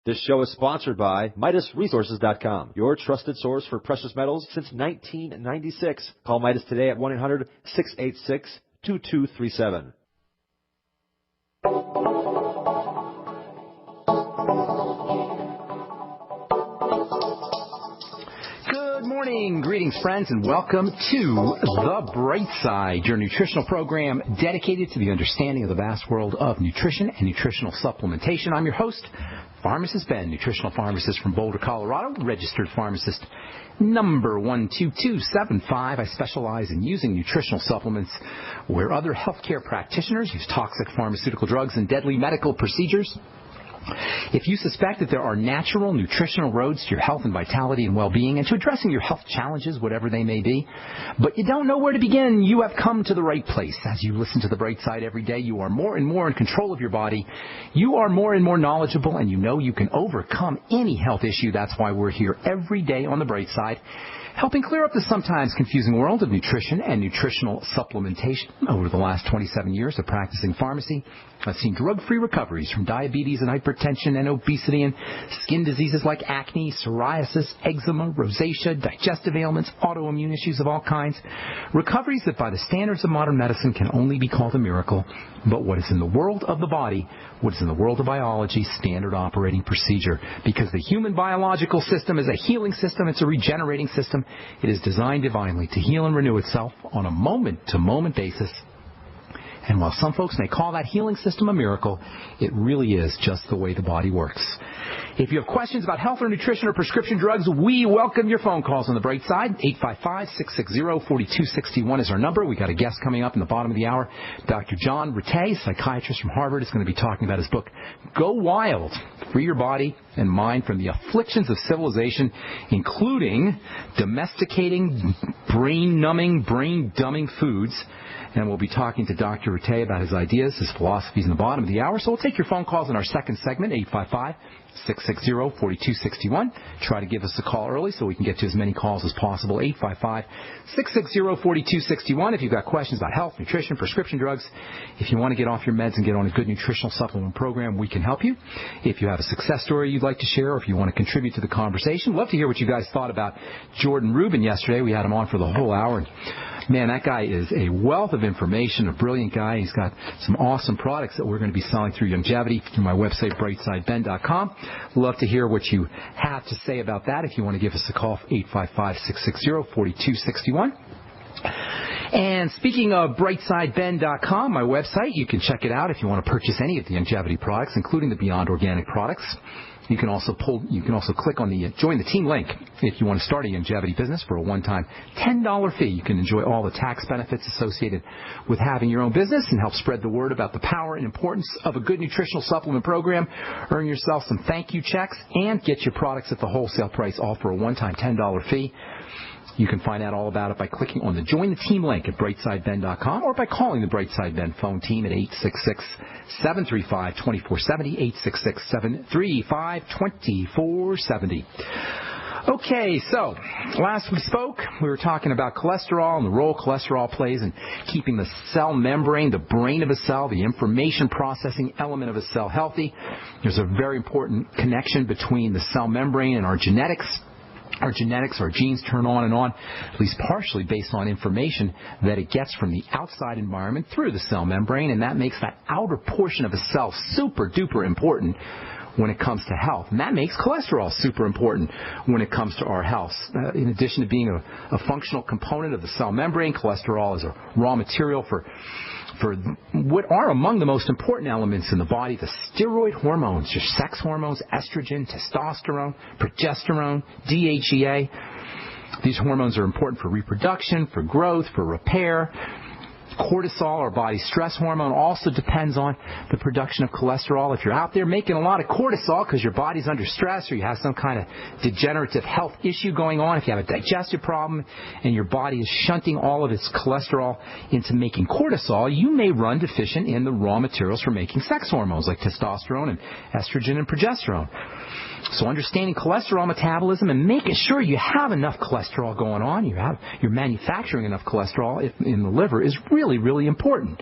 This show is sponsored by MidasResources.com, your trusted source for precious metals since 1996. Call Midas today at 1-800-686-2237. Good morning, greetings, friends, and welcome to The Bright Side, your nutritional program dedicated to the understanding of the vast world of nutrition and nutritional supplementation. I'm your host, Pharmacist Ben, nutritional pharmacist from Boulder, Colorado, registered pharmacist number 12275. I specialize in using nutritional supplements where other healthcare practitioners use toxic pharmaceutical drugs and deadly medical procedures. If you suspect that there are natural nutritional roads to your health and vitality and well-being and to addressing your health challenges, whatever they may be, but you don't know where to begin, you have come to the right place. As you listen to The Bright Side every day, you are more and more in control of your body. You are more and more knowledgeable, and you know you can overcome any health issue. That's why we're here every day on The Bright Side, helping clear up the sometimes confusing world of nutrition and nutritional supplementation. Over the last 27 years of practicing pharmacy, I've seen drug-free recoveries from diabetes and hypertension and obesity and skin diseases like acne, psoriasis, eczema, rosacea, digestive ailments, autoimmune issues of all kinds. Recoveries that by the standards of modern medicine can only be called a miracle. But what is in the world of the body, what is in the world of biology, standard operating procedure. Because the human biological system is a healing system, it's a regenerating system. It is designed divinely to heal and renew itself on a moment-to-moment basis. And while some folks may call that healing system a miracle, it really is just the way the body works. If you have questions about health or nutrition or prescription drugs, we welcome your phone calls on The Bright Side. 855-660-4261 is our number. We got a guest coming up in the bottom of the hour. Dr. John Ratey, psychiatrist from Harvard, is going to be talking about his book, Go Wild, Free Your Body and Mind from the Afflictions of Civilization, including domesticating brain-numbing, brain-dumbing foods. And we'll be talking to Dr. Ratey about his ideas, his philosophies in the bottom of the hour. So we'll take your phone calls in our second segment, 855-660-4261. Try to give us a call early so we can get to as many calls as possible, 855-660-4261. If you've got questions about health, nutrition, prescription drugs, if you want to get off your meds and get on a good nutritional supplement program, we can help you. If you have a success story you'd like to share, or if you want to contribute to the conversation, love to hear what you guys thought about Jordan Rubin yesterday. We had him on for the whole hour. And man, that guy is a wealth of information, a brilliant guy. He's got some awesome products that we're going to be selling through Longevity, through my website, brightsideben.com. Love to hear what you have to say about that. If you want to give us a call, 855-660-4261. And speaking of brightsideben.com, my website, you can check it out if you want to purchase any of the Longevity products, including the Beyond Organic products. You can also click on the Join the Team link if you want to start a longevity business for a one-time $10 fee. You can enjoy all the tax benefits associated with having your own business and help spread the word about the power and importance of a good nutritional supplement program. Earn yourself some thank you checks and get your products at the wholesale price, all for a one-time $10 fee. You can find out all about it by clicking on the Join the Team link at brightsideben.com or by calling the Brightside Ben phone team at 866-735-2470, 866-735-2470. Okay, so last we spoke, we were talking about cholesterol and the role cholesterol plays in keeping the cell membrane, the brain of a cell, the information processing element of a cell healthy. There's a very important connection between the cell membrane and our genetics. Our genes turn on and on, at least partially based on information that it gets from the outside environment through the cell membrane, and that makes that outer portion of a cell super duper important when it comes to health. And that makes cholesterol super important when it comes to our health. In addition to being a functional component of the cell membrane, cholesterol is a raw material for what are among the most important elements in the body, the steroid hormones, your sex hormones, estrogen, testosterone, progesterone, DHEA. These hormones are important for reproduction, for growth, for repair. Cortisol, our body's stress hormone, also depends on the production of cholesterol. If you're out there making a lot of cortisol because your body's under stress or you have some kind of degenerative health issue going on, if you have a digestive problem and your body is shunting all of its cholesterol into making cortisol, you may run deficient in the raw materials for making sex hormones like testosterone and estrogen and progesterone. So understanding cholesterol metabolism and making sure you have enough cholesterol going on, you're manufacturing enough cholesterol in the liver is really, really important.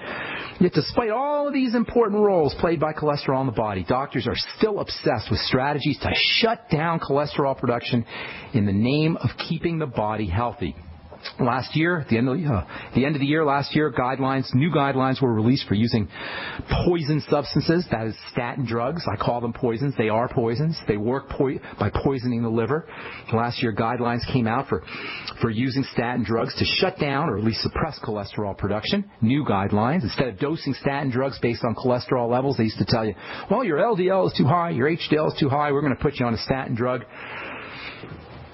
Yet despite all of these important roles played by cholesterol in the body, doctors are still obsessed with strategies to shut down cholesterol production in the name of keeping the body healthy. Last year, at the end of the year last year, new guidelines were released for using poison substances, that is statin drugs. I call them poisons. They are poisons. They work by poisoning the liver. Last year, guidelines came out for using statin drugs to shut down or at least suppress cholesterol production. New guidelines. Instead of dosing statin drugs based on cholesterol levels, they used to tell you, well, your LDL is too high, your HDL is too high, we're going to put you on a statin drug.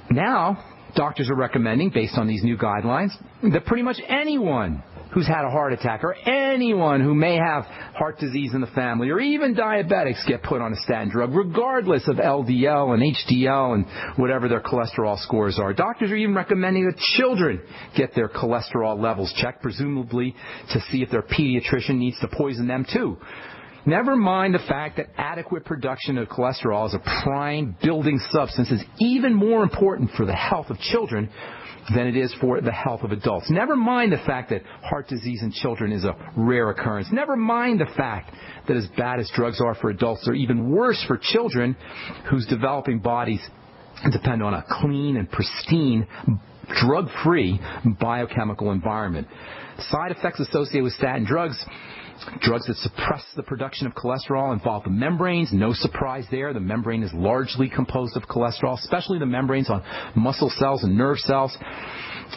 Now, doctors are recommending, based on these new guidelines, that pretty much anyone who's had a heart attack or anyone who may have heart disease in the family or even diabetics get put on a statin drug, regardless of LDL and HDL and whatever their cholesterol scores are. Doctors are even recommending that children get their cholesterol levels checked, presumably to see if their pediatrician needs to poison them too. Never mind the fact that adequate production of cholesterol as a prime building substance is even more important for the health of children than it is for the health of adults. Never mind the fact that heart disease in children is a rare occurrence. Never mind the fact that as bad as drugs are for adults, they're even worse for children whose developing bodies depend on a clean and pristine, drug-free biochemical environment. Side effects associated with statin drugs that suppress the production of cholesterol involve the membranes. No surprise there. The membrane is largely composed of cholesterol, especially the membranes on muscle cells and nerve cells.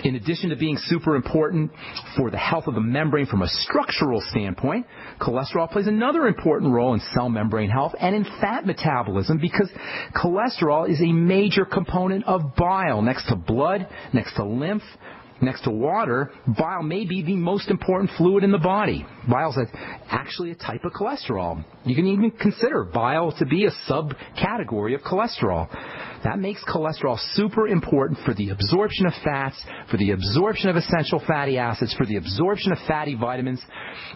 In addition to being super important for the health of the membrane from a structural standpoint, cholesterol plays another important role in cell membrane health and in fat metabolism because cholesterol is a major component of bile. Next to blood, next to lymph, next to water, bile may be the most important fluid in the body. Bile is actually a type of cholesterol. You can even consider bile to be a subcategory of cholesterol. That makes cholesterol super important for the absorption of fats, for the absorption of essential fatty acids, for the absorption of fatty vitamins,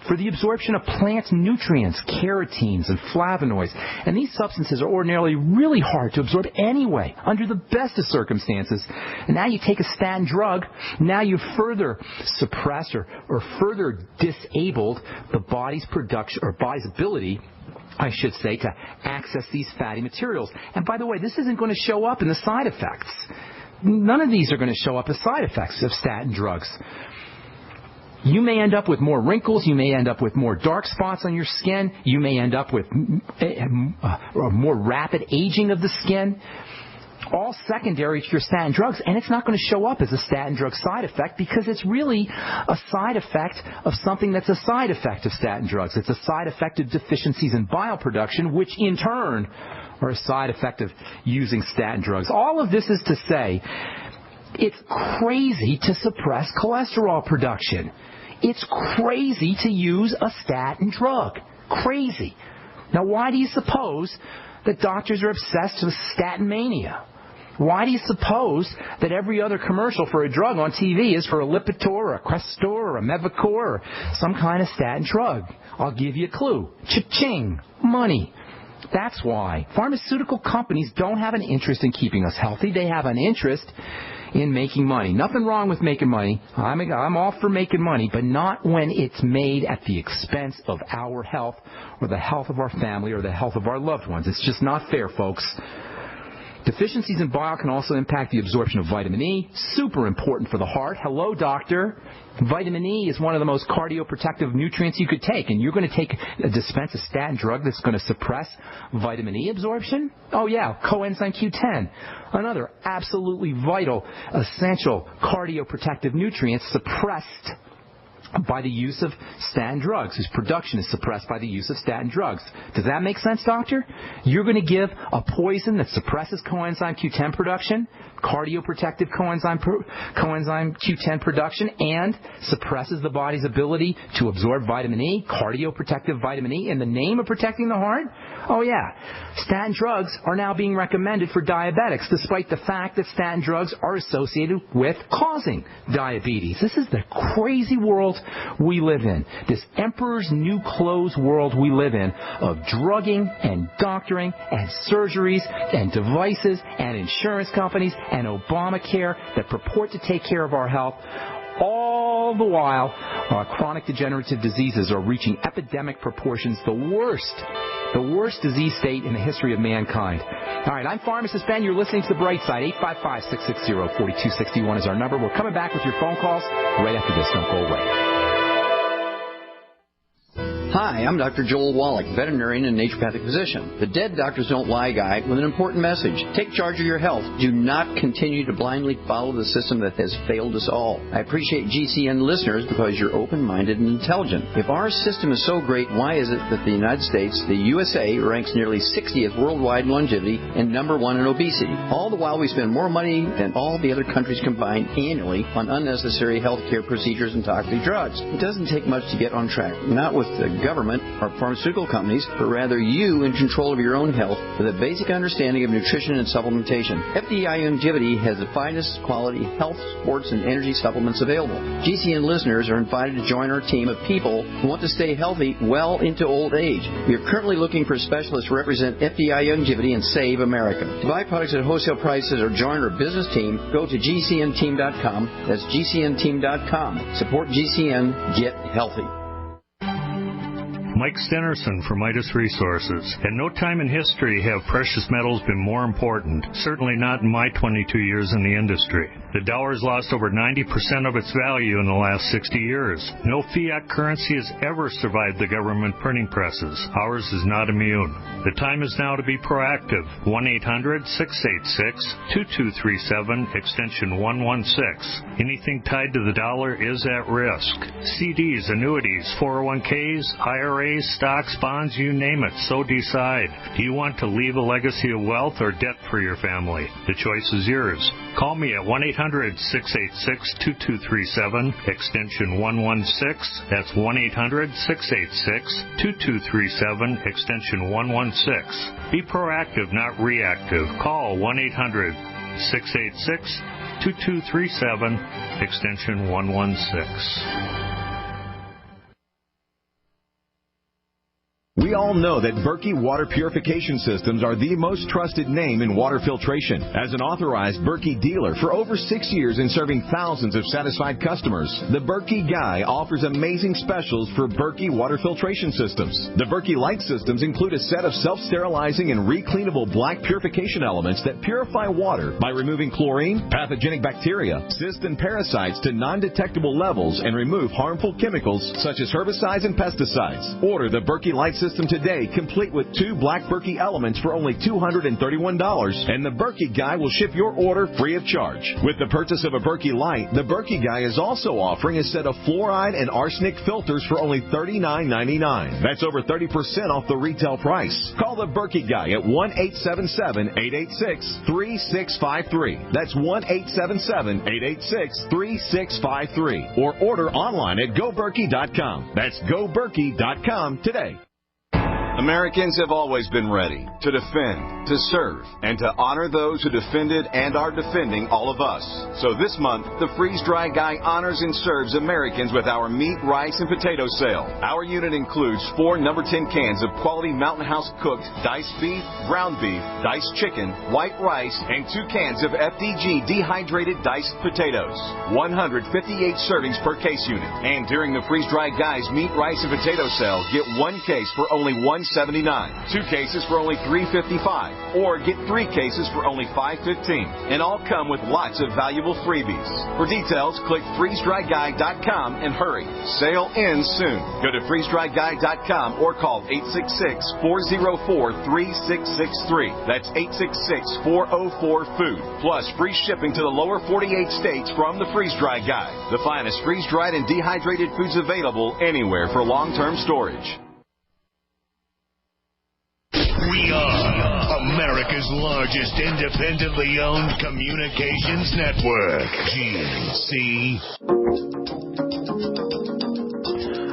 for the absorption of plant nutrients, carotenes and flavonoids. And these substances are ordinarily really hard to absorb anyway, under the best of circumstances. And now you take a statin drug, now you further suppress or further disabled the body's production or body's ability, I should say, to access these fatty materials. And by the way, this isn't going to show up in the side effects. None of these are going to show up as side effects of statin drugs. You may end up with more wrinkles. You may end up with more dark spots on your skin. You may end up with more rapid aging of the skin. All secondary to your statin drugs, and it's not going to show up as a statin drug side effect because it's really a side effect of something that's a side effect of statin drugs. It's a side effect of deficiencies in bile production, which in turn are a side effect of using statin drugs. All of this is to say, it's crazy to suppress cholesterol production. It's crazy to use a statin drug. Crazy. Now, why do you suppose that doctors are obsessed with statin mania? Why do you suppose that every other commercial for a drug on TV is for a Lipitor or a Crestor or a Mevacor or some kind of statin drug? I'll give you a clue. Cha-ching. Money. That's why. Pharmaceutical companies don't have an interest in keeping us healthy. They have an interest in making money. Nothing wrong with making money. I'm all for making money, but not when it's made at the expense of our health or the health of our family or the health of our loved ones. It's just not fair, folks. Deficiencies in bile can also impact the absorption of vitamin E. Super important for the heart. Hello, doctor. Vitamin E is one of the most cardioprotective nutrients you could take, and you're going to dispense a statin drug that's going to suppress vitamin E absorption? Oh, yeah, coenzyme Q10. Another absolutely vital, essential cardioprotective nutrient suppressed by the use of statin drugs, whose production is suppressed by the use of statin drugs. Does that make sense, doctor? You're going to give a poison that suppresses coenzyme Q10 production, cardioprotective coenzyme Q10 production, and suppresses the body's ability to absorb vitamin E, cardioprotective vitamin E, in the name of protecting the heart? Oh, yeah. Statin drugs are now being recommended for diabetics, despite the fact that statin drugs are associated with causing diabetes. This is the crazy world we live in, this emperor's new clothes world we live in, of drugging and doctoring and surgeries and devices and insurance companies and Obamacare that purport to take care of our health, all the while chronic degenerative diseases are reaching epidemic proportions, the worst disease state in the history of mankind. All right, I'm Pharmacist Ben. You're listening to The Bright Side. 855-660-4261 is our number. We're coming back with your phone calls right after this. Don't go away. Hi, I'm Dr. Joel Wallach, veterinarian and naturopathic physician. The Dead Doctors Don't Lie guy with an important message. Take charge of your health. Do not continue to blindly follow the system that has failed us all. I appreciate GCN listeners because you're open-minded and intelligent. If our system is so great, why is it that the United States, the USA, ranks nearly 60th worldwide in longevity and number 1 in obesity? All the while we spend more money than all the other countries combined annually on unnecessary health care procedures and toxic drugs. It doesn't take much to get on track. Not with the government or pharmaceutical companies, but rather you in control of your own health with a basic understanding of nutrition and supplementation. FDI Longevity has the finest quality health, sports, and energy supplements available. GCN listeners are invited to join our team of people who want to stay healthy well into old age. We are currently looking for specialists to represent FDI Longevity and Save America. To buy products at wholesale prices or join our business team, go to GCNteam.com. That's GCNteam.com. Support GCN. Get healthy. Mike Stenerson for Midas Resources. At no time in history have precious metals been more important, certainly not in my 22 years in the industry. The dollar has lost over 90% of its value in the last 60 years. No fiat currency has ever survived the government printing presses. Ours is not immune. The time is now to be proactive. 1-800-686-2237, extension 116. Anything tied to the dollar is at risk. CDs, annuities, 401ks, IRAs, stocks, bonds, you name it, so decide. Do you want to leave a legacy of wealth or debt for your family? The choice is yours. Call me at 1-800-686-2237, extension 116. That's 1-800-686-2237, extension 116. Be proactive, not reactive. Call 1-800-686-2237, extension 116. We all know that Berkey Water Purification Systems are the most trusted name in water filtration. As an authorized Berkey dealer for over 6 years and serving thousands of satisfied customers, the Berkey Guy offers amazing specials for Berkey Water Filtration Systems. The Berkey Light Systems include a set of self-sterilizing and recleanable black purification elements that purify water by removing chlorine, pathogenic bacteria, cysts, and parasites to non-detectable levels and remove harmful chemicals such as herbicides and pesticides. Order the Berkey Light System today, complete with 2 black Berkey elements for only $231, and the Berkey Guy will ship your order free of charge. With the purchase of a Berkey Light, the Berkey Guy is also offering a set of fluoride and arsenic filters for only $39.99. That's over 30% off the retail price. Call the Berkey Guy at 1-877-886-3653. That's 1-877-886-3653. Or order online at GoBerkey.com. That's GoBerkey.com today. Americans have always been ready to defend, to serve, and to honor those who defended and are defending all of us. So this month, the Freeze Dry Guy honors and serves Americans with our meat, rice, and potato sale. Our unit includes 4 number 10 cans of quality Mountain House cooked diced beef, ground beef, diced chicken, white rice, and 2 cans of FDG dehydrated diced potatoes. 158 servings per case unit. And during the Freeze Dry Guy's meat, rice, and potato sale, get 1 case for only $1.79, 2 cases for only $3.55, or get 3 cases for only $5.15. And all come with lots of valuable freebies. For details, click freezedryguy.com and hurry. Sale ends soon. Go to freezedryguy.com or call 866-404-3663. That's 866-404-FOOD. Plus free shipping to the lower 48 states from the Freeze Dry Guy. The finest freeze-dried and dehydrated foods available anywhere for long-term storage. We are America's largest independently owned communications network, GC.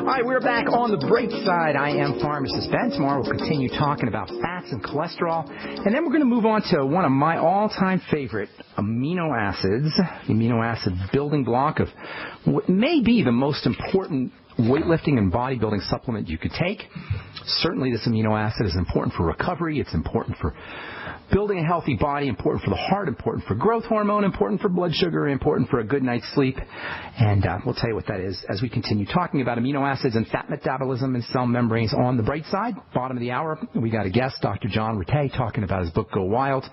right, we're back on the bright side. I am Pharmacist Ben. Tomorrow we'll continue talking about fats and cholesterol. And then we're going to move on to one of my all-time favorite amino acids, the amino acid building block of what may be the most important weightlifting and bodybuilding supplement you could take. Certainly this amino acid is important for recovery. It's important for building a healthy body, important for the heart, important for growth hormone, important for blood sugar, important for a good night's sleep. And we'll tell you what that is as we continue talking about amino acids and fat metabolism and cell membranes on the bright side. Bottom of the hour, we got a guest, Dr. John Rattay, talking about his book, Go Wild.